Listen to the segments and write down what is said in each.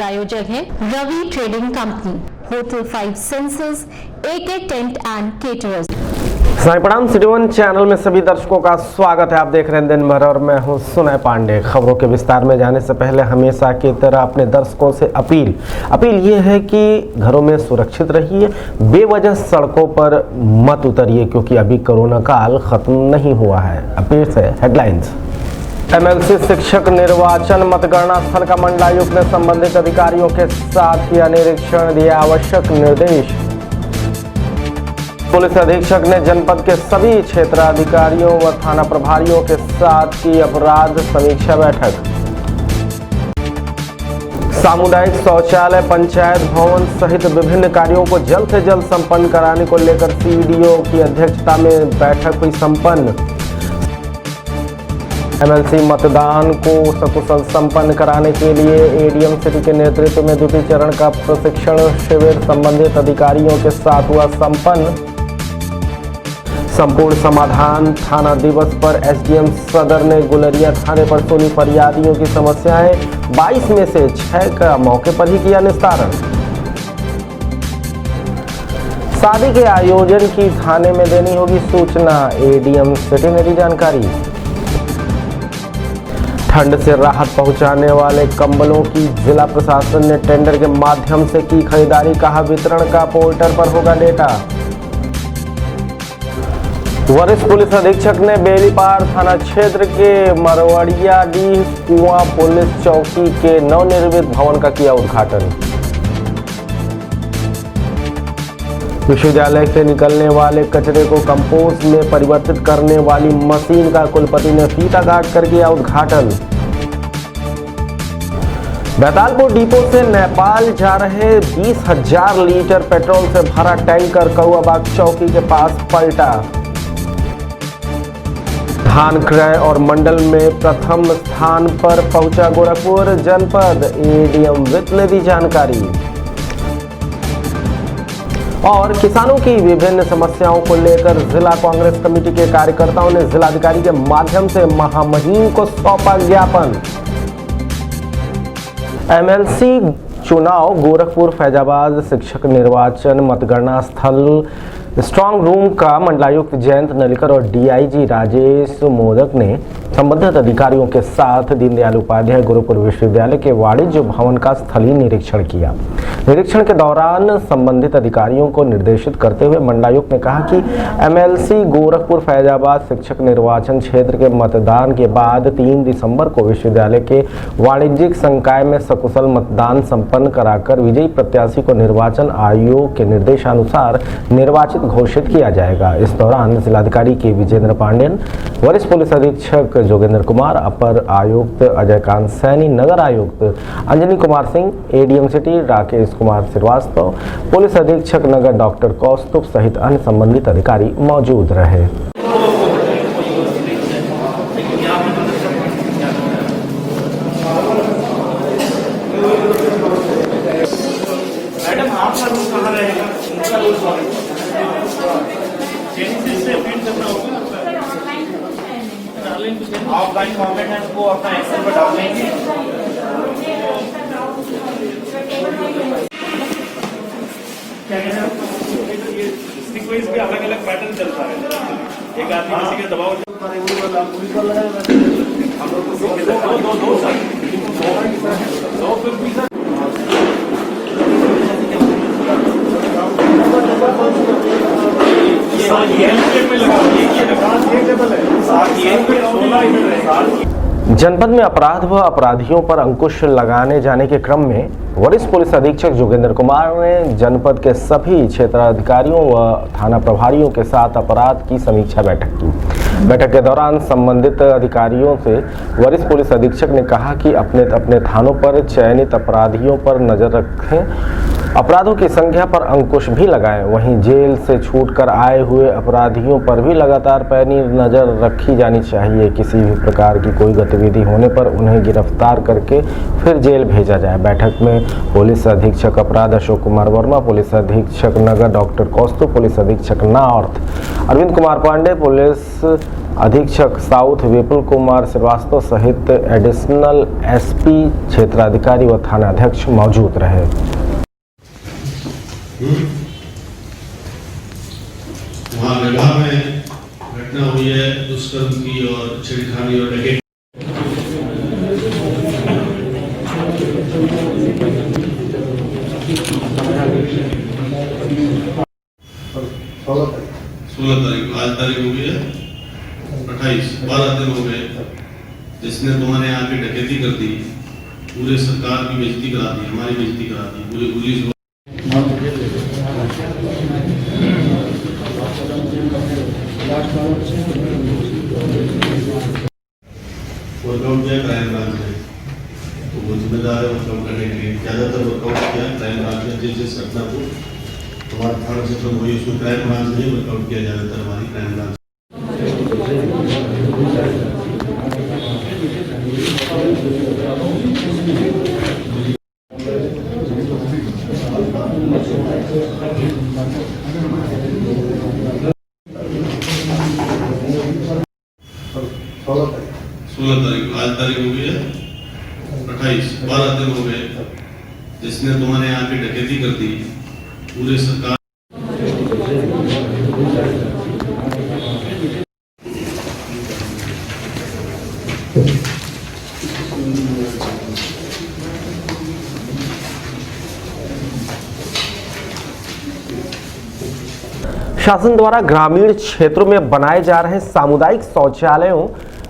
प्रायोजक है Ravi trading company, hotel 5 senses, AK tent and caterers. प्रणाम, सिटी वन चैनल में सभी दर्शकों का स्वागत है। आप देख रहे हैं दिन भर और मैं हूं सुनय पांडे। खबरों के विस्तार में जाने से पहले हमेशा की तरह अपने दर्शकों से अपील ये है कि घरों में सुरक्षित रहिए, बेवजह सड़कों पर मत उतरिए क्योंकि अभी कोरोना काल खत्म नहीं हुआ है। अपील से हेडलाइंस। MLC शिक्षक निर्वाचन मतगणना स्थल का मंडलायुक्त ने संबंधित अधिकारियों के साथ किया निरीक्षण, दिया आवश्यक निर्देश। पुलिस अधीक्षक ने जनपद के सभी क्षेत्राधिकारियों व थाना प्रभारियों के साथ की अपराध समीक्षा बैठक। सामुदायिक शौचालय, पंचायत भवन सहित विभिन्न कार्यों को जल्द से जल्द संपन्न कराने को लेकर CDO की अध्यक्षता में बैठक हुई संपन्न। MLC मतदान को सकुशल संपन्न कराने के लिए ADM सिटी के नेतृत्व में द्वितीय चरण का प्रशिक्षण शिविर संबंधित अधिकारियों के साथ हुआ संपन्न। संपूर्ण समाधान थाना दिवस पर SDM सदर ने गुलरिया थाने पर सुनी फरियादियों की समस्याएं, 22 में से 6 का मौके पर ही किया निस्तारण। शादी के आयोजन की थाने में देनी होगी सूचना, ADM सिटी ने दी जानकारी। ठंड से राहत पहुंचाने वाले कंबलों की जिला प्रशासन ने टेंडर के माध्यम से की खरीदारी, कहा वितरण का पोर्टल पर होगा डेटा। वरिष्ठ पुलिस अधीक्षक ने बेलीपार थाना क्षेत्र के मरवड़ियाडीह कुआं पुलिस चौकी के नवनिर्मित भवन का किया उद्घाटन। विश्वविद्यालय से निकलने वाले कचरे को कंपोस्ट में परिवर्तित करने वाली मशीन का कुलपति ने फीता काट कर किया उद्घाटन। बैतालपुर डिपो से नेपाल जा रहे 20,000 लीटर पेट्रोल से भरा टैंकर कौआबाग चौकी के पास पलटा। धान क्रय और मंडल में प्रथम स्थान पर पहुंचा गोरखपुर जनपद, ADM वित्त ने दी जानकारी। और किसानों की विभिन्न समस्याओं को लेकर जिला कांग्रेस कमेटी के कार्यकर्ताओं ने जिलाधिकारी के माध्यम से महामहिम को सौंपा ज्ञापन। MLC चुनाव गोरखपुर फैजाबाद शिक्षक निर्वाचन मतगणना स्थल स्ट्रांग रूम का मंडलायुक्त जयंत नलिकर और DIG राजेश मोदक ने संबंधित अधिकारियों के साथ दीनदयाल उपाध्याय गुरुकुल विश्वविद्यालय के वाणिज्य भवन का स्थलीय निरीक्षण किया। निरीक्षण के दौरान संबंधित अधिकारियों को निर्देशित करते हुए मंडलायुक्त ने कहा कि MLC गोरखपुर फैजाबाद शिक्षक निर्वाचन क्षेत्र के मतदान के बाद 3 दिसंबर को विश्वविद्यालय के वाणिज्यिक संकाय में सकुशल मतदान संपन्न कराकर विजयी प्रत्याशी को निर्वाचन आयोग के निर्देशानुसार निर्वाचित घोषित किया जाएगा। इस दौरान जिलाधिकारी के विजेंद्र पांडेयन, वरिष्ठ पुलिस अधीक्षक जोगेंद्र कुमार, अपर आयुक्त अजयकांत सैनी, नगर आयुक्त Anjani Kumar Singh, ADM city Rakesh Kumar Srivastava, police अधीक्षक नगर डॉक्टर कौस्तुभ सहित अन्य संबंधित अधिकारी मौजूद रहे। ऑफलाइन फॉर्मेट है वो अपना एक्सेल पर डाल लेंगे। क्या कहते हैं, सीक्वेंस पे अलग अलग पैटर्न चलता है। एक आदमी किसी के दबाव जनपद में अपराध व अपराधियों पर अंकुश लगाने जाने के क्रम में वरिष्ठ पुलिस अधीक्षक जोगेंद्र कुमार ने जनपद के सभी क्षेत्राधिकारियों व थाना प्रभारियों के साथ अपराध की समीक्षा बैठक की। बैठक के दौरान संबंधित अधिकारियों से वरिष्ठ पुलिस अधीक्षक ने कहा कि अपने थानों पर चयनित अपराधियों पर नजर रखें अपराधों की संख्या पर अंकुश भी लगाएं। वहीं जेल से छूटकर आए हुए अपराधियों पर भी लगातार पैनी नजर रखी जानी चाहिए। किसी भी प्रकार की कोई गतिविधि होने पर उन्हें गिरफ्तार करके फिर जेल भेजा जाए। बैठक में पुलिस अधीक्षक अपराध अशोक कुमार वर्मा, पुलिस अधीक्षक नगर डॉक्टर कौस्तुभ, पुलिस अधीक्षक नॉर्थ अरविंद कुमार पांडे, पुलिस अधीक्षक साउथ विपुल कुमार श्रीवास्तव सहित एडिशनल एसपी, क्षेत्राधिकारी व थानाध्यक्ष मौजूद रहे। वहाँ विवाह में घटना हुई है दुष्कर्म की और छेड़खानी और डकैती। सोलह तारीख, आज तारीख हो गई है 28, 12 दिन हो गए जिसने तुम्हारे यहाँ की डकैती कर दी, पूरे सरकार की बेइज्जती करा दी, हमारी बेइज्जती करा दी, पूरे पुलिस वर्कआउट किया क्राइम ब्रांच ने, तो वो जिम्मेदार है वर्कआउट करने के लिए। ज़्यादातर वर्कआउट किया क्राइम ब्रांच ने। जिस घटना को हमारे थाना क्षेत्र में हुई उसको क्राइम ब्रांच ने वर्कआउट किया, ज़्यादातर हमारी क्राइम ब्रांच। सोलह तारीख, आज तारीख हो गई है 28, 12 दिन हो गए जिसने तुम्हारे यहाँ की डकैती कर दी, पूरे सरकार। शासन द्वारा ग्रामीण क्षेत्रों में बनाए जा रहे सामुदायिक शौचालयों,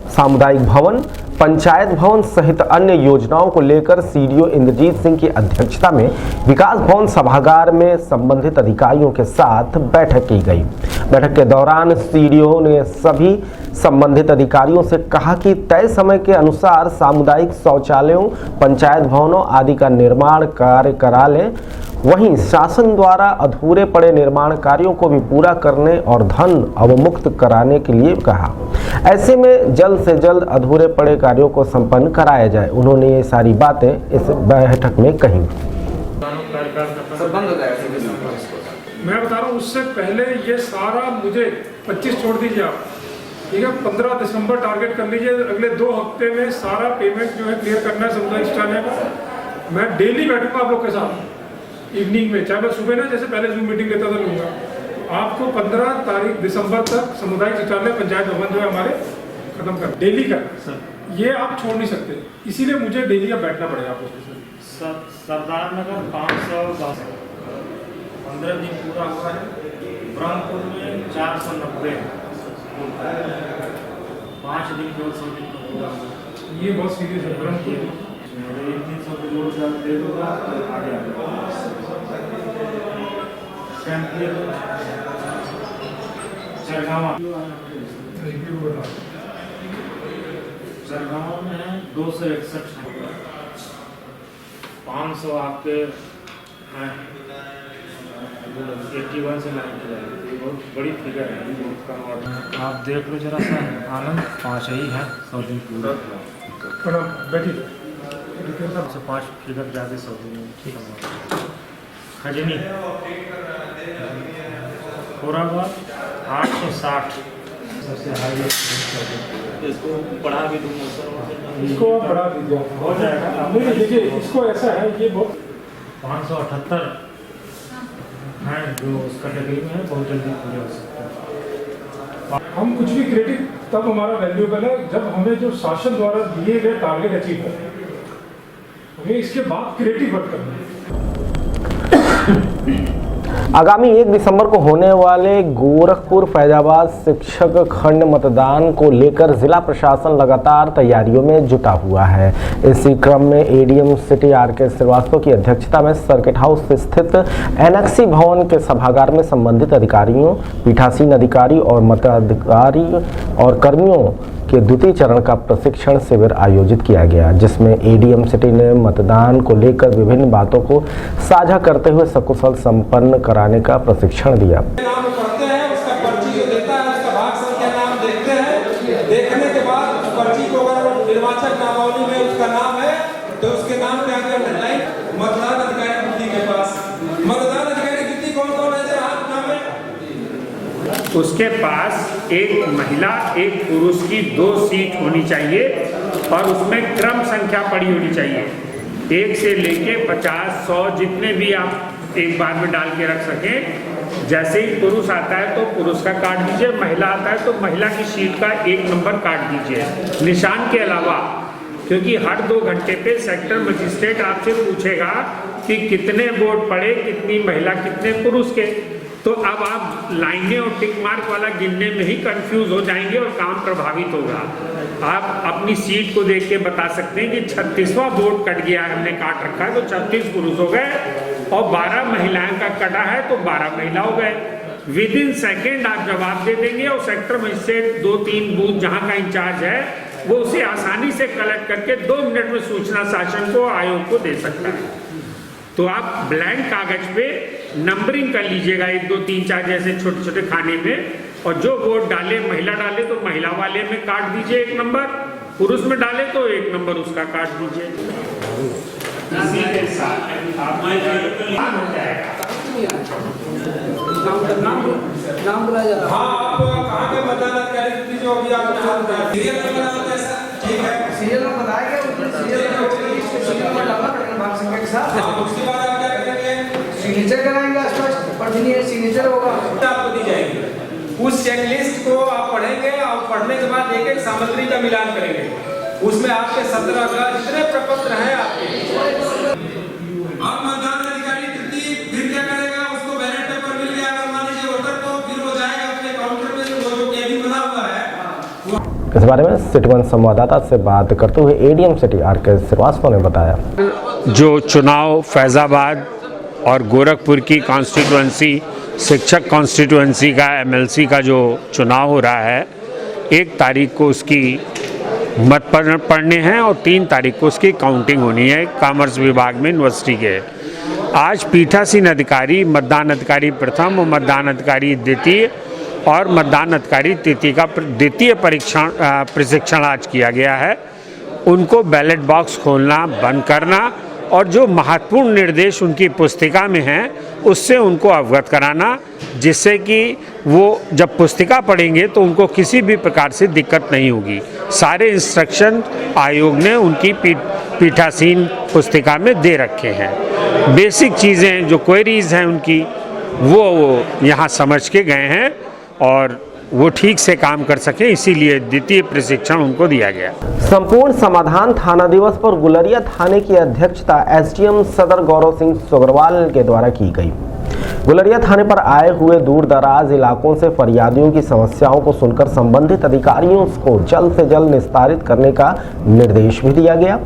सामुदायिक भवन, पंचायत भवन सहित अन्य योजनाओं को लेकर सीडीओ इंद्रजीत सिंह की अध्यक्षता में विकास भवन सभागार में संबंधित अधिकारियों के साथ बैठक की गई। बैठक के दौरान सीडीओ ने सभी संबंधित अधिकारियों से कहा कि तय समय के अनुसार सामुदायिक शौचालयों, पंचायत भवनों आदि का निर्माण कार्य करा लें। वहीं शासन द्वारा अधूरे पड़े निर्माण कार्यों को भी पूरा करने और धन अवमुक्त कराने के लिए कहा। ऐसे में जल्द से जल्द अधूरे पड़े कार्यों को संपन्न कराया जाए। उन्होंने ये सारी बातें इस बैठक में कही। मैं बता रहा हूँ, उससे पहले ये सारा मुझे 25 छोड़ दीजिए आप, ठीक है, 15 दिसंबर टारगेट कर लीजिए। अगले 2 हफ्ते में सारा पेमेंट जो है क्लियर करना है सामुदायिक शौचालय का। मैं डेली बैठूंगा आप लोग के साथ इवनिंग में, चाहे मैं सुबह ना जैसे पहले जूम मीटिंग लेता था लूँगा। आपको 15 दिसंबर तक सामुदायिक शौचालय, पंचायत भवन जो है हमारे खत्म कर, डेली का ये आप छोड़ नहीं सकते, इसीलिए मुझे डेली का बैठना पड़ेगा आपको। सरदार नगर 510, 15 दिन पूरा हुआ है। ब्रह्मपुर में 490, 5 दिन केवल 100 दिन का पूरा हुआ। ये बहुत सीरियस है। ब्रह्मपुर 300 जोड़ दे दूंगा तो आगे सरगांव में है 261, 500 आपके हैं 81 से 90, बहुत बड़ी फिगर है, बहुत कम। आप देख लो जरा सा, आनंद 5 ही है 100 दिन पूरा। बैठिए, सबसे 5 फिगर ज़्यादा 100 दिन खजनी औरंगाबाद 860 सबसे हाई। इसको बढ़ा भी दूँगा सर, इसको बढ़ा दीजिए, हो जाएगा। नहीं देखिए, इसको ऐसा है, ये बहुत 578 हैं जो उस कैटेगरी में है, बहुत जल्दी पूरे हो सकते हैं। हम कुछ भी क्रिएटिव तब हमारा वैल्यूएबल है जब हमें जो शासन द्वारा दिए गए टारगेट अचीव करें, हमें इसके बाद क्रिएटिव वर्क करना है। आगामी 1 दिसंबर को होने वाले गोरखपुर फैजाबाद शिक्षक खंड मतदान को लेकर जिला प्रशासन लगातार तैयारियों में जुटा हुआ है। इसी क्रम में एडीएम सिटी आर.के. श्रीवास्तव की अध्यक्षता में सर्किट हाउस स्थित एनेक्सी भवन के सभागार में संबंधित अधिकारियों, पीठासीन अधिकारी और मताधिकारी और कर्मियों के द्वितीय चरण का प्रशिक्षण शिविर आयोजित किया गया, जिसमें एडीएम सिटी ने मतदान को लेकर विभिन्न बातों को साझा करते हुए सकुशल संपन्न कराने का प्रशिक्षण दिया। नाम पढ़ते हैं, उसका पर्ची जो देता है उसका भाग संख्या नाम देखते हैं। देखने के बाद पर्ची को अगर निर्वाचक नामावली में उसका नाम है तो उसके नाम पे आगे हेडलाइन मतदान अधिकारी ड्यूटी के पास। मतदान अधिकारी ड्यूटी कौन कौन है जरा हाथ नाम है? उसके पास एक महिला एक पुरुष की 2 सीट होनी चाहिए और उसमें क्रम संख्या पड़ी होनी चाहिए। 1 से लेके 50, 100 जितने भी आप एक बार में डाल के रख सकें। जैसे ही पुरुष आता है तो पुरुष का काट दीजिए, महिला आता है तो महिला की सीट का 1 नंबर काट दीजिए। निशान के अलावा, क्योंकि हर 2 घंटे पे सेक्टर मजिस्ट्रेट आपसे पूछेगा कि कितने वोट पड़े, कितनी महिला कितने पुरुष के, तो अब आप लाइनें और टिक मार्क वाला गिनने में ही कंफ्यूज हो जाएंगे और काम प्रभावित होगा। आप अपनी सीट को देख के बता सकते हैं कि 36वां वोट कट गया है, हमने काट रखा है तो 36 पुरुष हो गए और 12 महिलाओं का कटा है तो 12 महिला हो गए। विद इन सेकेंड आप जवाब दे देंगे और सेक्टर मजिस्ट्रेट 2-3 बूथ जहां का इंचार्ज है वो उसे आसानी से कलेक्ट करके 2 मिनट में सूचना शासन को आयोग को दे सकता है। तो आप ब्लैंक कागज पे नंबरिंग कर लीजिएगा 1, 2, 3, 4 जैसे छोटे छोटे खाने में, और जो वोट डाले महिला डाले तो महिला वाले में काट दीजिए 1 नंबर, पुरुष में डाले तो 1 नंबर उसका काट दीजिए। इसी के साथ आप हो जाएगा। नाम बुलाया जा रहा है। हाँ, आप कहाँ के मतदान अधिकारी ड्यूटी जो अभी आप सीरियल नंबर आता है सर? ठीक है, सीरियल नंबर बताया गया, उसमें सीरियल नंबर डालना पड़ेगा भाग संख्या के साथ। उसके बाद आप क्या करेंगे? सिग्नेचर कराएंगे, स्पष्ट पर्ची है, सिग्नेचर होगा, आपको दी जाएगी। उस चेकलिस्ट को आप पढ़ेंगे और पढ़ने के बाद एक सामग्री का मिलान करेंगे। उसमें आपके 17 का जितने प्रपत्र हैं आपके। अब मतदान अधिकारी फिर क्या करेगा? उसको बैलेट पेपर मिल गया अगर मान लीजिए वोटर को, फिर वो जाएगा अपने काउंटर में, वो जो केबिन बना हुआ है। इस बारे में सिटी 1 संवाददाता से बात करते हुए एडीएम सिटी आर.के. श्रीवास्तव ने बताया, जो चुनाव फैजाबाद और गोरखपुर की कॉन्स्टिट्यूएंसी, शिक्षक कॉन्स्टिट्यूएंसी का एमएलसी का जो चुनाव हो रहा है, 1 तारीख को उसकी मत पड़ने हैं और 3 तारीख को उसकी काउंटिंग होनी है कॉमर्स विभाग में यूनिवर्सिटी के। आज पीठासीन अधिकारी, मतदान अधिकारी प्रथम और मतदान अधिकारी द्वितीय और मतदान अधिकारी तृतीय का द्वितीय प्रशिक्षण आज किया गया है। उनको बैलेट बॉक्स खोलना, बंद करना और जो महत्वपूर्ण निर्देश उनकी पुस्तिका में हैं उससे उनको अवगत कराना, जिससे कि वो जब पुस्तिका पढ़ेंगे तो उनको किसी भी प्रकार से दिक्कत नहीं होगी। सारे इंस्ट्रक्शन आयोग ने उनकी पीठासीन पुस्तिका में दे रखे हैं। बेसिक चीज़ें जो क्वेरीज हैं उनकी वो यहाँ समझ के गए हैं और वो ठीक से काम कर सके, इसीलिए द्वितीय प्रशिक्षण उनको दिया गया। संपूर्ण समाधान थाना दिवस पर गुलरिया थाने की अध्यक्षता एसडीएम सदर गौरव सिंह सोगरवाल के द्वारा की गई। गुलरिया थाने पर आए हुए दूर दराज इलाकों से फरियादियों की समस्याओं को सुनकर संबंधित अधिकारियों को जल्द से जल्द निस्तारित करने का निर्देश भी दिया गया।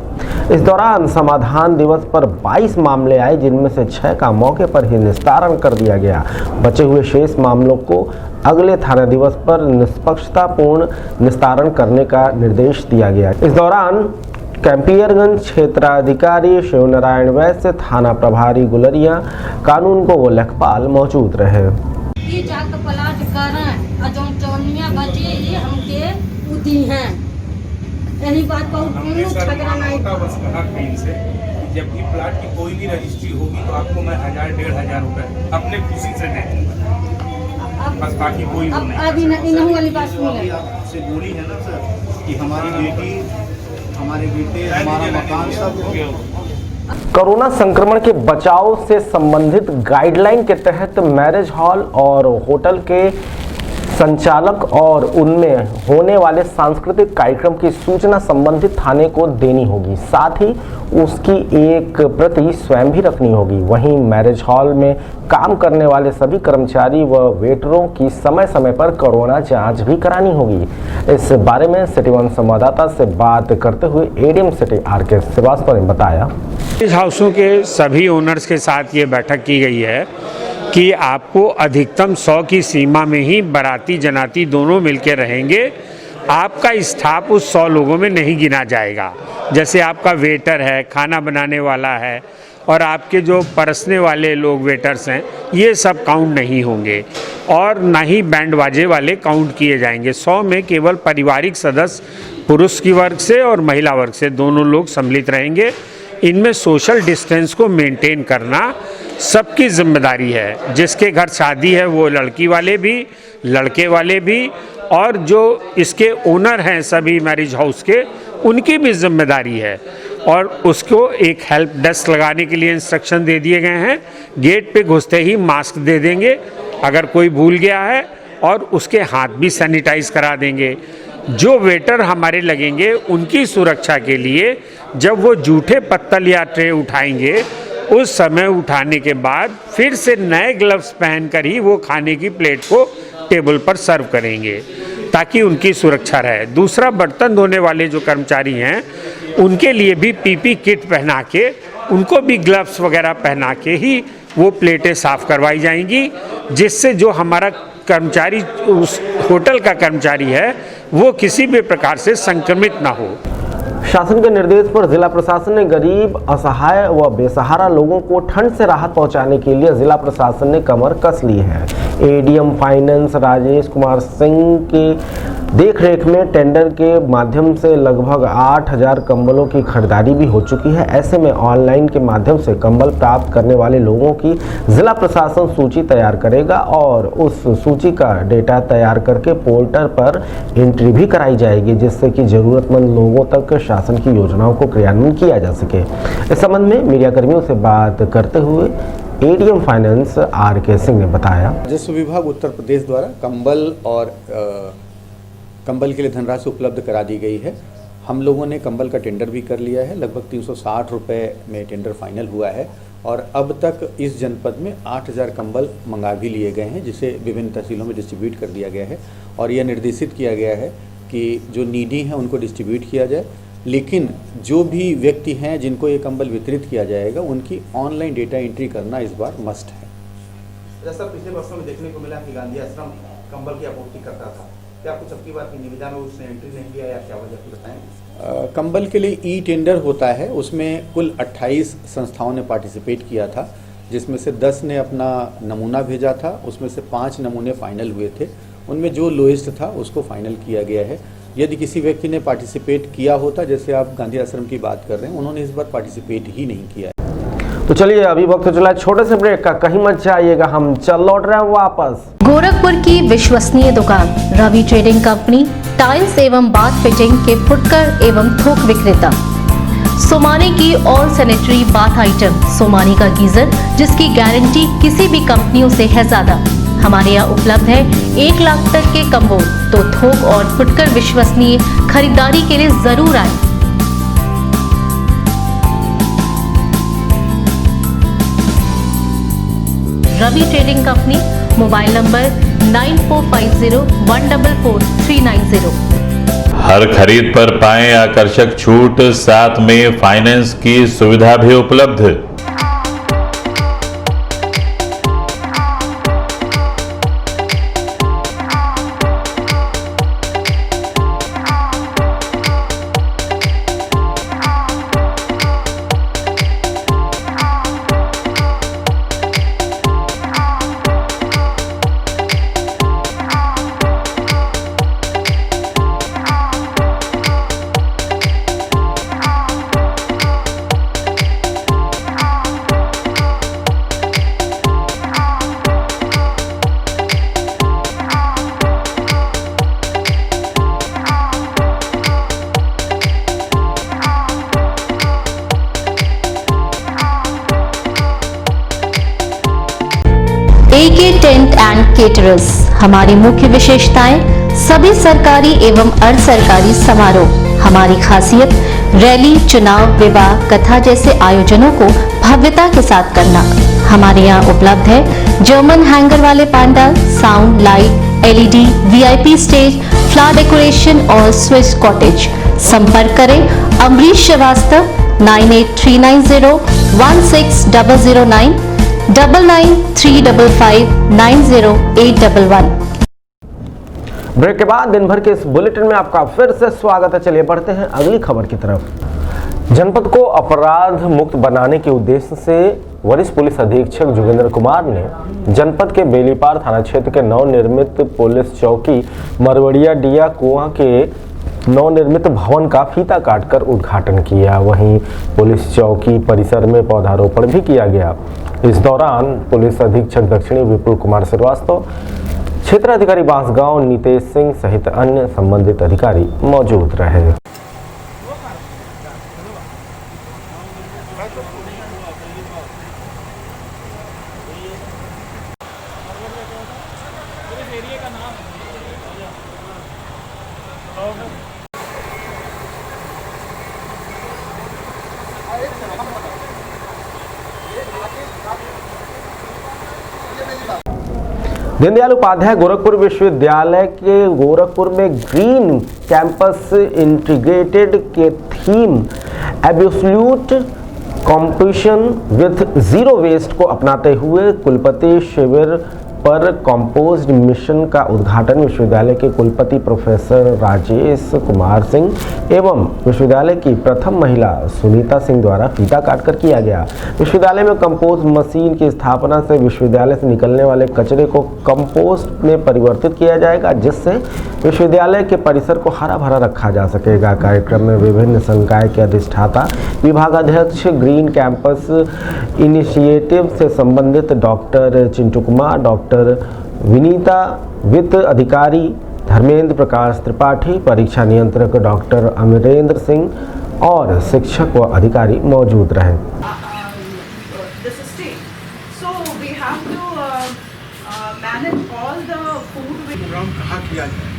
इस दौरान समाधान दिवस पर 22 मामले आए, जिनमें से 6 का मौके पर ही निस्तारण कर दिया गया। बचे हुए शेष मामलों को अगले थाना दिवस पर निष्पक्षतापूर्ण निस्तारण करने का निर्देश दिया गया। इस दौरान कैंपियरगंज क्षेत्राधिकारी शिवनारायण वैश्य, थाना प्रभारी गुलरिया, कानून को लेखपाल मौजूद रहे। जब भी प्लाट की कोई भी रजिस्ट्री होगी तो आपको मैं 1000-1500 रुपए अपने खुशी से दे दूंगा, बस बाकी कोई आपसे बोली है ना सर कि हमारी बेटी, हमारे बेटे, हमारा मकान सब। कोरोना संक्रमण के बचाव से संबंधित गाइडलाइन के तहत मैरिज हॉल और होटल के संचालक और उनमें होने वाले सांस्कृतिक कार्यक्रम की सूचना संबंधित थाने को देनी होगी। साथ ही उसकी एक प्रति स्वयं भी रखनी होगी। वहीं मैरिज हॉल में काम करने वाले सभी कर्मचारी व वेटरों की समय समय पर कोरोना जांच भी करानी होगी। इस बारे में सिटी 1 संवाददाता से बात करते हुए एडीएम सिटी आर.के. श्रीवास्तव ने बताया, इस हाउसों के सभी ओनर्स के साथ ये बैठक की गई है कि आपको अधिकतम 100 की सीमा में ही बाराती जनाती दोनों मिलकर रहेंगे आपका स्टाफ उस 100 लोगों में नहीं गिना जाएगा। जैसे आपका वेटर है, खाना बनाने वाला है और आपके जो परसने वाले लोग वेटर्स हैं, ये सब काउंट नहीं होंगे और ना ही बैंड बाजे वाले काउंट किए जाएंगे। 100 में केवल पारिवारिक सदस्य पुरुष की वर्ग से और महिला वर्ग से दोनों लोग सम्मिलित रहेंगे। इनमें सोशल डिस्टेंस को मेंटेन करना सबकी जिम्मेदारी है। जिसके घर शादी है वो लड़की वाले भी, लड़के वाले भी और जो इसके ओनर हैं सभी मैरिज हाउस के, उनकी भी जिम्मेदारी है। और उसको एक हेल्प डेस्क लगाने के लिए इंस्ट्रक्शन दे दिए गए हैं। गेट पे घुसते ही मास्क दे देंगे अगर कोई भूल गया है और उसके हाथ भी सैनिटाइज करा देंगे। जो वेटर हमारे लगेंगे उनकी सुरक्षा के लिए जब वो जूठे पत्तल या ट्रे उठाएंगे, उस समय उठाने के बाद फिर से नए ग्लव्स पहनकर ही वो खाने की प्लेट को टेबल पर सर्व करेंगे ताकि उनकी सुरक्षा रहे। दूसरा, बर्तन धोने वाले जो कर्मचारी हैं उनके लिए भी पीपी किट पहना के, उनको भी ग्लव्स वगैरह पहना के ही वो प्लेटें साफ़ करवाई जाएंगी, जिससे जो हमारा कर्मचारी, उस होटल का कर्मचारी है, वो किसी भी प्रकार से संक्रमित ना हो। शासन के निर्देश पर जिला प्रशासन ने गरीब, असहाय व बेसहारा लोगों को ठंड से राहत पहुंचाने के लिए जिला प्रशासन ने कमर कस ली है। एडीएम फाइनेंस राजेश कुमार सिंह के देखरेख में टेंडर के माध्यम से लगभग 8000 कंबलों की खरीदारी भी हो चुकी है। ऐसे में ऑनलाइन के माध्यम से कंबल प्राप्त करने वाले लोगों की जिला प्रशासन सूची तैयार करेगा और उस सूची का डेटा तैयार करके पोर्टल पर एंट्री भी कराई जाएगी, जिससे कि जरूरतमंद लोगों तक शासन की योजनाओं को क्रियान्वयन किया जा सके। इस संबंध में मीडिया कर्मियों से बात करते हुए एडीएम फाइनेंस आर.के. सिंह ने बताया, राजस्व विभाग उत्तर प्रदेश द्वारा कंबल और कंबल के लिए धनराशि उपलब्ध करा दी गई है। हम लोगों ने कंबल का टेंडर भी कर लिया है। लगभग 360 रुपये में टेंडर फाइनल हुआ है और अब तक इस जनपद में 8000 कंबल मंगा भी लिए गए हैं, जिसे विभिन्न तहसीलों में डिस्ट्रीब्यूट कर दिया गया है और यह निर्देशित किया गया है कि जो नीडी हैं उनको डिस्ट्रीब्यूट किया जाए। लेकिन जो भी व्यक्ति हैं जिनको ये कंबल वितरित किया जाएगा, उनकी ऑनलाइन डेटा एंट्री करना इस बार मस्ट है। जैसा पिछले वर्षों में देखने को मिला कि गांधी आश्रम कंबल की आपूर्ति करता था, क्या कुछ अब की बात की निविदा में उसने एंट्री नहीं किया या क्या वजह बताएं? कंबल के लिए ई टेंडर होता है, उसमें कुल 28 संस्थाओं ने पार्टिसिपेट किया था, जिसमें से 10 ने अपना नमूना भेजा था। उसमें से 5 नमूने फाइनल हुए थे, उनमें जो लोएस्ट था उसको फाइनल किया गया है। यदि किसी व्यक्ति ने पार्टिसिपेट किया होता, जैसे आप गांधी आश्रम की बात कर रहे हैं, उन्होंने इस बार पार्टिसिपेट ही नहीं किया है। तो चलिए अभी वक्त चला छोटे से ब्रेक का, कहीं मत जाइएगा, हम चल लौट रहे हैं वापस। गोरखपुर की विश्वसनीय दुकान रवि ट्रेडिंग कंपनी, टाइल्स एवं बाथ फिटिंग के फुटकर एवं थोक विक्रेता। सोमानी की all sanitary bath item, Somani का गीजर जिसकी गारंटी किसी भी कंपनियों से है ज्यादा। हमारे यहाँ उपलब्ध है 1 लाख तक के कम्बो। तो थोक और फुटकर विश्वसनीय खरीदारी के लिए जरूर आए। Ravi trading company, mobile number 9450144390। हर खरीद पर पाएं आकर्षक छूट, साथ में फाइनेंस की सुविधा भी उपलब्ध। ए.के. Tent and caterers. हमारी मुख्य विशेषताएं सभी सरकारी एवं अर्ध सरकारी समारोह। हमारी खासियत रैली, चुनाव, विवाह, कथा जैसे आयोजनों को भव्यता के साथ करना। हमारे यहाँ उपलब्ध है जर्मन हैंगर वाले pandal, sound, light, LED, VIP stage, flower decoration और स्विस कॉटेज। संपर्क करें अमरीश श्रीवास्तव 9839016009 9935590811। ब्रेक के बाद दिन भर के इस बुलेटिन में आपका फिर से स्वागत है। चलिए बढ़ते हैं अगली खबर की तरफ। जनपद को अपराध मुक्त बनाने के उद्देश्य से वरिष्ठ पुलिस अधीक्षक जोगेंद्र कुमार ने जनपद के बेलीपार थाना क्षेत्र के नवनिर्मित पुलिस चौकी मरवड़िया डिया कुआं के नवनिर्मित भवन का फीता काटकर उद्घाटन किया। वहीं पुलिस चौकी परिसर में पौधारोपण भी किया गया। इस दौरान पुलिस अधीक्षक दक्षिणी विपुल कुमार श्रीवास्तव, क्षेत्राधिकारी बांसगांव नितेश सिंह सहित अन्य संबंधित अधिकारी मौजूद रहे। दीनदयाल उपाध्याय गोरखपुर विश्वविद्यालय के गोरखपुर में ग्रीन कैंपस इंटीग्रेटेड के theme absolute competition with zero waste को अपनाते हुए कुलपति शिविर पर कंपोस्ट मिशन का उद्घाटन विश्वविद्यालय के कुलपति प्रोफेसर राजेश कुमार सिंह एवं विश्वविद्यालय की प्रथम महिला सुनीता सिंह द्वारा फीता काटकर किया गया। विश्वविद्यालय में कंपोस्ट मशीन की स्थापना से विश्वविद्यालय से निकलने वाले कचरे को कंपोस्ट में परिवर्तित किया जाएगा, जिससे विश्वविद्यालय के परिसर को हरा भरा रखा जा सकेगा। कार्यक्रम में विभिन्न संकाय के अधिष्ठाता, विभागाध्यक्ष, ग्रीन कैंपस इनिशिएटिव से संबंधित डॉक्टर चिंटू कुमार, डॉक्टर विनीता, वित्त अधिकारी धर्मेंद्र प्रकाश त्रिपाठी, परीक्षा नियंत्रक डॉक्टर अमरेंद्र सिंह और शिक्षक व अधिकारी मौजूद रहे। प्रोग्राम कहाँ किया जाए,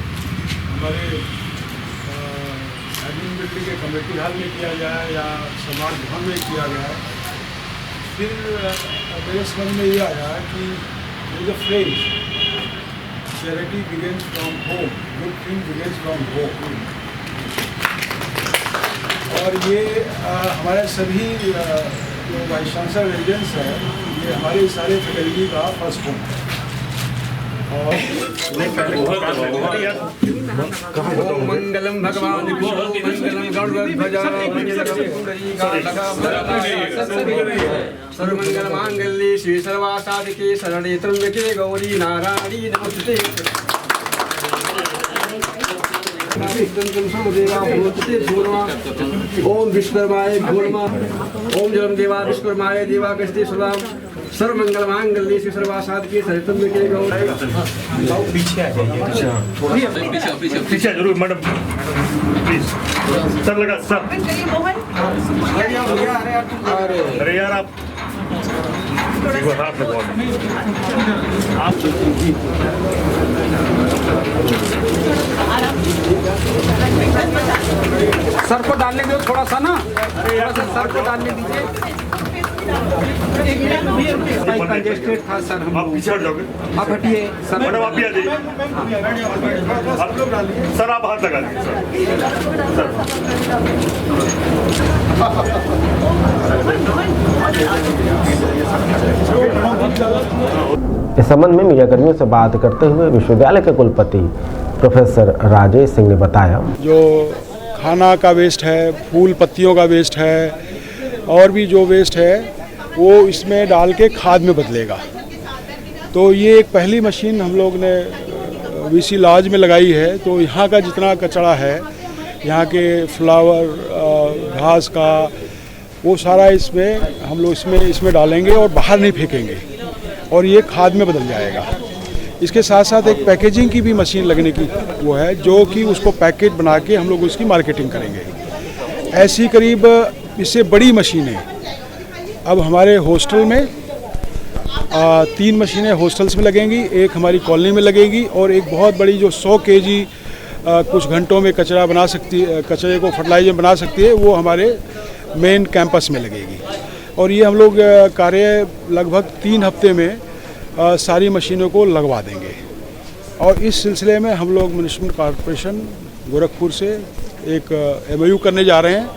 हमारे एडमिन बिल्डिंग के कमेटी हॉल में किया जाए या समाज भवन में किया जाए। फिर मेरे समझ में ये आया कि the phrase charity begins from home, good thing begins from home, और ये हमारे सभी जो वाइस चांसलर रेजिडेंस है, ये हमारे सारे फैकल्टी का फर्स्ट होम है। और मंगलम भगवान मंगलम गणध्वजा सर्वमंगल मांगल्ये श्री सर्वासाधिके शरणे त्र्यंबके गौरी नारायणी नमोस्तुते। ओम विश्वकर्माय भो नमः। ओम जलम देवा विश्वकर्माय देवा गस्ते सदाम सर्वमंगल मांगल्ये श्री सर्वासाधिके शरणे त्र्यंबके गौरी। पीछे आ जाइए, पीछे जरूर मैडम प्लीज। सर लगा सर, अरे यार आप सर को डालने दो थोड़ा सा ना, थोड़ा सा सर को डालने दीजिए। कंजेस्टेड था सर, हम आप पीछे हट जाओगे। आप हटिए सर, मैडम आप भी आ जाइए सर, आप हाथ लगा दीजिए इस संबंध में मीडियाकर्मियों से बात करते हुए विश्वविद्यालय के कुलपति प्रोफेसर राजेश सिंह ने बताया, जो खाना का वेस्ट है, फूल पत्तियों का वेस्ट है और भी जो वेस्ट है वो इसमें डाल के खाद में बदलेगा। तो ये एक पहली मशीन हम लोग ने वीसी लॉज में लगाई है। तो यहाँ का जितना कचरा है, यहाँ के फ्लावर घास का, वो सारा इसमें हम लोग इसमें डालेंगे और बाहर नहीं फेंकेंगे और ये खाद में बदल जाएगा। इसके साथ साथ एक पैकेजिंग की भी मशीन लगने की वो है, जो कि उसको पैकेट बना के हम लोग उसकी मार्केटिंग करेंगे। ऐसी करीब इससे बड़ी मशीनें अब हमारे हॉस्टल में 3 मशीनें हॉस्टल्स में लगेंगी, एक हमारी कॉलोनी में लगेगी और एक बहुत बड़ी जो 100 kg कुछ घंटों में कचरा बना सकती है, कचरे को फर्टिलाइजर बना सकती है, वो हमारे मेन कैंपस में लगेगी। और ये हम लोग कार्य लगभग 3 हफ्ते में सारी मशीनों को लगवा देंगे। और इस सिलसिले में हम लोग म्युनिसिपल कॉरपोरेशन गोरखपुर से एक MOU करने जा रहे हैं,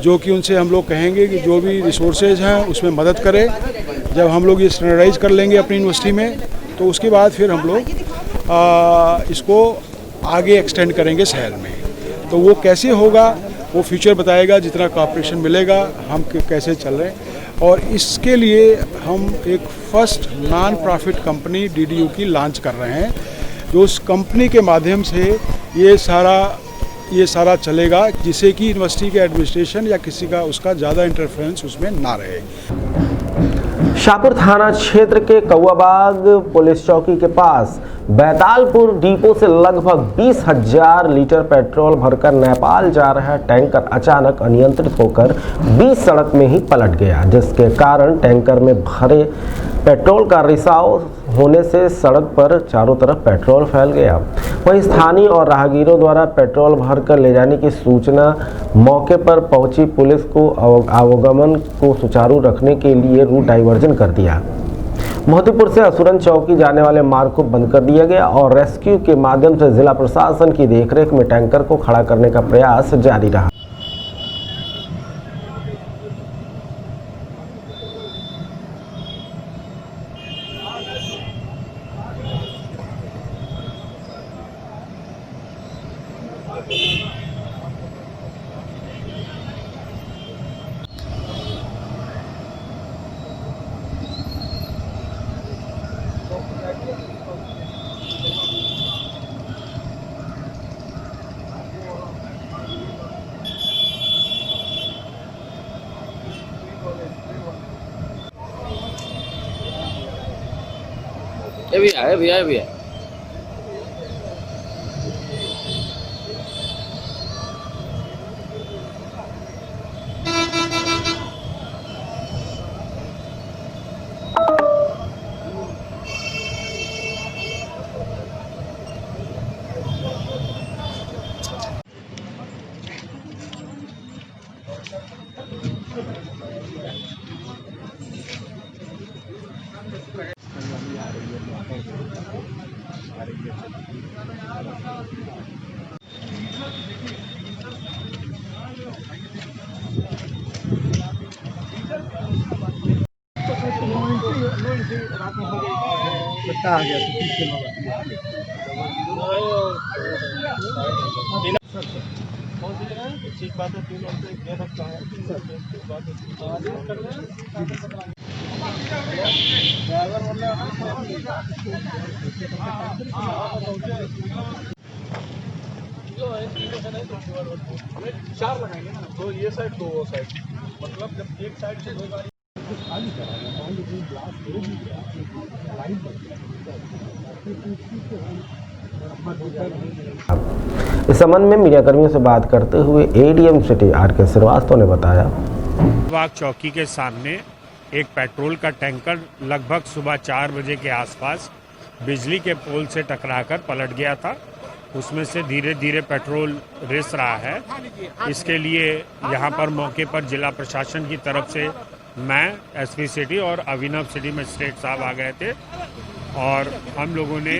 जो कि उनसे हम लोग कहेंगे कि जो भी रिसोर्सेज हैं उसमें मदद करें। जब हम लोग ये स्टैंडर्डाइज कर लेंगे अपनी यूनिवर्सिटी में, तो उसके बाद फिर हम लोग इसको आगे एक्सटेंड करेंगे शहर में। तो वो कैसे होगा वो फ्यूचर बताएगा, जितना कॉर्पोरेशन मिलेगा हम कैसे चल रहे हैं। और इसके लिए हम एक first non profit company DDU की लॉन्च कर रहे हैं, जो उस कंपनी के माध्यम से ये सारा चलेगा, जिससे कि यूनिवर्सिटी के एडमिनिस्ट्रेशन या किसी का उसका ज़्यादा इंटरफेरेंस उसमें ना रहे। शाहपुर थाना क्षेत्र के कौआबाग पुलिस चौकी के पास बैतालपुर डिपो से लगभग 20,000 लीटर पेट्रोल भरकर नेपाल जा रहा टैंकर अचानक अनियंत्रित होकर बीच सड़क में ही पलट गया, जिसके कारण टैंकर में भरे पेट्रोल का रिसाव होने से सड़क पर चारों तरफ पेट्रोल फैल गया। वहीं स्थानीय और राहगीरों द्वारा पेट्रोल भरकर ले जाने की सूचना मौके पर पहुंची पुलिस को आवागमन को सुचारू रखने के लिए रूट डाइवर्जन कर दिया। मोहतीपुर से असुरन चौकी जाने वाले मार्ग को बंद कर दिया गया और रेस्क्यू के माध्यम से जिला प्रशासन की देखरेख में टैंकर को खड़ा करने का प्रयास जारी रहा। भैया चार लगाएंगे ना, तो ये साइड दो वो साइड, मतलब जब एक साइड से दो गाड़ी खाली इस संबंध में मीडिया कर्मियों से बात करते हुए ADM सिटी RK श्रीवास्तव ने बताया, बाग चौकी के सामने एक पेट्रोल का टैंकर लगभग सुबह 4 बजे के आसपास बिजली के पोल से टकराकर पलट गया था। उसमें से धीरे धीरे पेट्रोल रिस रहा है। इसके लिए यहाँ पर मौके पर जिला प्रशासन की तरफ से मैं SP सिटी और अभिनव सिटी मजिस्ट्रेट साहब आ गए थे और हम लोगों ने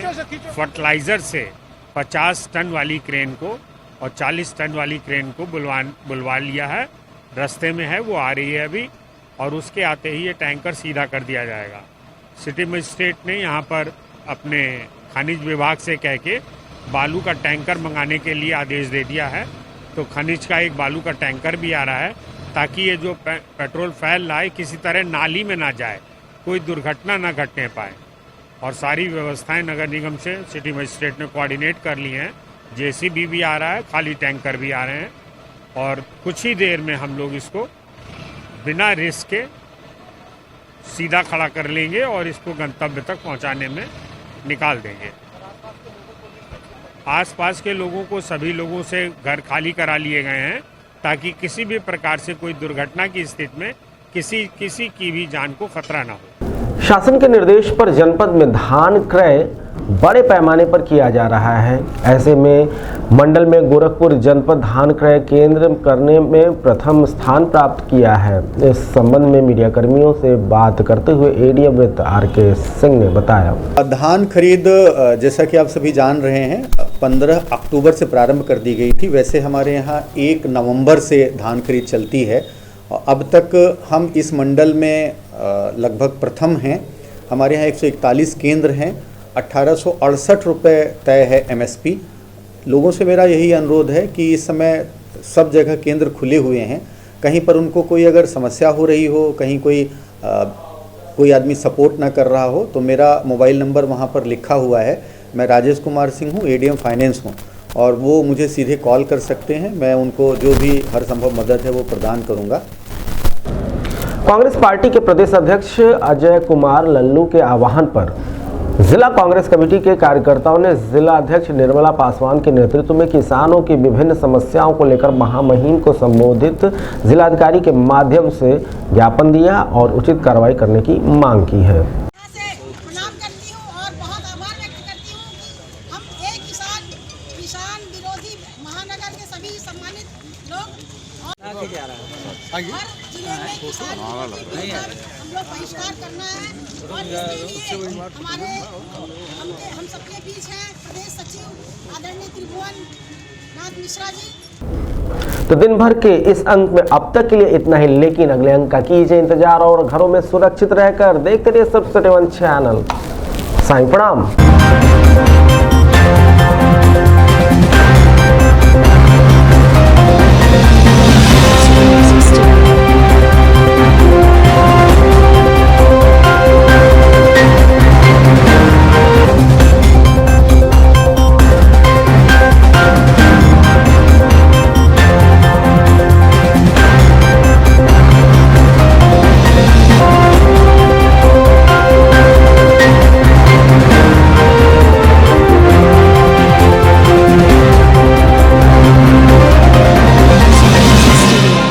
फर्टिलाइज़र से 50 टन वाली क्रेन को और 40 टन वाली क्रेन को बुलवा लिया है। रास्ते में है, वो आ रही है अभी, और उसके आते ही ये टैंकर सीधा कर दिया जाएगा। सिटी मजिस्ट्रेट ने यहाँ पर अपने खनिज विभाग से कह के बालू का टैंकर मंगाने के लिए आदेश दे दिया है। तो खनिज का एक बालू का टैंकर भी आ रहा है ताकि ये जो पेट्रोल फैल रहा है किसी तरह नाली में ना जाए, कोई दुर्घटना ना घटने पाए। और सारी व्यवस्थाएं नगर निगम से सिटी मजिस्ट्रेट ने कोऑर्डिनेट कर ली हैं। JCB भी आ रहा है, खाली टैंकर भी आ रहे हैं और कुछ ही देर में हम लोग इसको बिना रिस्क के सीधा खड़ा कर लेंगे और इसको गंतव्य तक पहुंचाने में निकाल देंगे। आसपास के लोगों को, सभी लोगों से घर खाली करा लिए गए हैं ताकि किसी भी प्रकार से कोई दुर्घटना की स्थिति में किसी की भी जान को खतरा ना हो। शासन के निर्देश पर जनपद में धान क्रय बड़े पैमाने पर किया जा रहा है। ऐसे में मंडल में गोरखपुर जनपद धान क्रय केंद्र करने में प्रथम स्थान प्राप्त किया है। इस संबंध में मीडिया कर्मियों से बात करते हुए ADM वित्त RK सिंह ने बताया, धान खरीद जैसा कि आप सभी जान रहे हैं 15 अक्टूबर से प्रारंभ कर दी गई थी। वैसे हमारे यहाँ 1 नवंबर से धान खरीद चलती है। अब तक हम इस मंडल में लगभग प्रथम हैं। हमारे यहाँ 141 केंद्र हैं। 1868 रुपये तय है MSP लोगों से मेरा यही अनुरोध है कि इस समय सब जगह केंद्र खुले हुए हैं, कहीं पर उनको कोई अगर समस्या हो रही हो, कहीं कोई आदमी सपोर्ट ना कर रहा हो, तो मेरा मोबाइल नंबर वहाँ पर लिखा हुआ है। मैं राजेश कुमार सिंह हूँ, एडीएम फाइनेंस हूँ, और वो मुझे सीधे कॉल कर सकते हैं। मैं उनको जो भी हर संभव मदद है वो प्रदान करूँगा। कांग्रेस पार्टी के प्रदेश अध्यक्ष अजय कुमार लल्लू के आह्वान पर जिला कांग्रेस कमेटी के कार्यकर्ताओं ने जिला अध्यक्ष निर्मला पासवान के नेतृत्व में किसानों की विभिन्न समस्याओं को लेकर महामहिम को संबोधित जिलाधिकारी के माध्यम से ज्ञापन दिया और उचित कार्रवाई करने की मांग की है। प्रणाम करती हूँ और बहुत आभार व्यक्त करती हूँ कि हम एक किसान विरोधी महानगर के सभी सम्मानित लोग और हर जिले में किसान हम लोग बहिष्कार करना है, और इसके लिए हम सबके बीच हैं प्रदेश सचिव आदरणीय त्रिभुवन नाथ मिश्रा जी। तो दिन भर के इस अंक में अब तक के लिए इतना ही, लेकिन अगले अंक का कीजिए इंतजार और घरों में सुरक्षित रहकर देखते रहिए सब 71 चैनल। साईं प्रणाम।